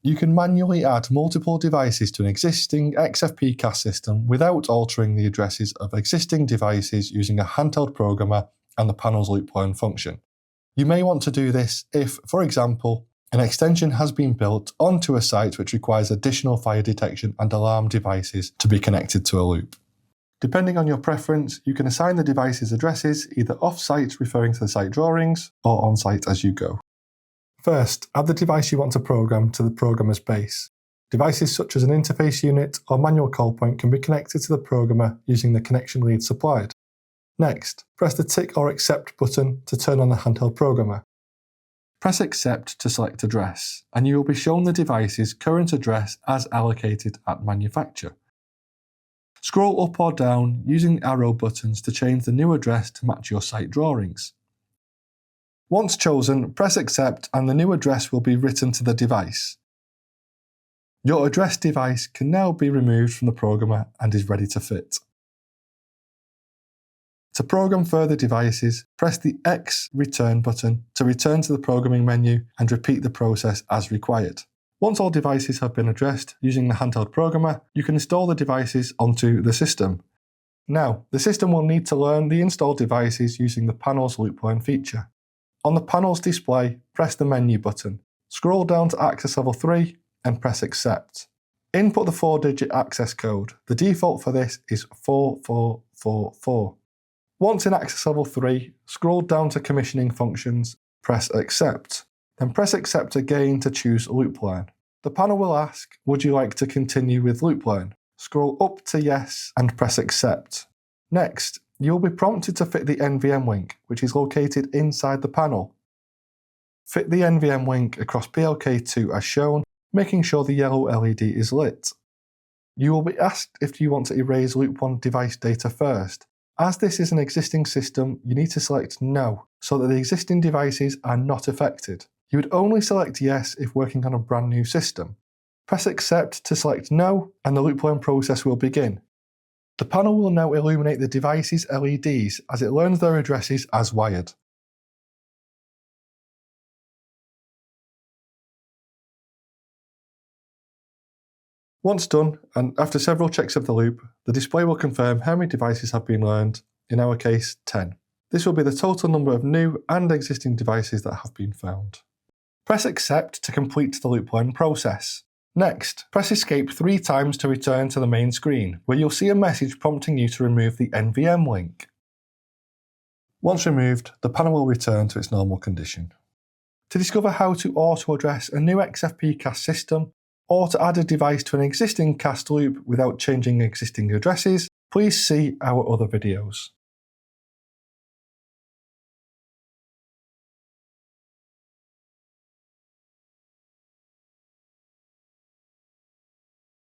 You can manually add multiple devices to an existing XFP CAST system without altering the addresses of existing devices using a handheld programmer and the panel's loop learn function. You may want to do this if, for example, an extension has been built onto a site which requires additional fire detection and alarm devices to be connected to a loop. Depending on your preference, you can assign the devices addresses either off-site referring to the site drawings or on-site as you go. First, add the device you want to program to the programmer's base. Devices such as an interface unit or manual call point can be connected to the programmer using the connection lead supplied. Next, press the tick or accept button to turn on the handheld programmer. Press accept to select address, and you will be shown the device's current address as allocated at manufacture. Scroll up or down using arrow buttons to change the new address to match your site drawings. Once chosen, press accept and the new address will be written to the device. Your addressed device can now be removed from the programmer and is ready to fit. To program further devices, press the X return button to return to the programming menu and repeat the process as required. Once all devices have been addressed using the handheld programmer, you can install the devices onto the system. Now, the system will need to learn the installed devices using the panel's loop learn feature. On the panel's display, press the menu button. Scroll down to access level 3 and press accept. Input the 4-digit access code. The default for this is 4444. Once in access level 3, scroll down to commissioning functions, press accept. Then press accept again to choose loop learn. The panel will ask, would you like to continue with loop learn? Scroll up to yes and press accept. Next, you will be prompted to fit the NVM link, which is located inside the panel. Fit the NVM link across PLK2 as shown, making sure the yellow LED is lit. You will be asked if you want to erase Loop 1 device data first. As this is an existing system, you need to select No, so that the existing devices are not affected. You would only select Yes if working on a brand new system. Press Accept to select No, and the loop learn process will begin. The panel will now illuminate the device's LEDs as it learns their addresses as wired. Once done, and after several checks of the loop, the display will confirm how many devices have been learned, in our case 10. This will be the total number of new and existing devices that have been found. Press Accept to complete the loop learn process. Next, press Escape 3 times to return to the main screen, where you'll see a message prompting you to remove the NVM link. Once removed, the panel will return to its normal condition. To discover how to auto-address a new XFP CAST system, or to add a device to an existing CAST loop without changing existing addresses, please see our other videos.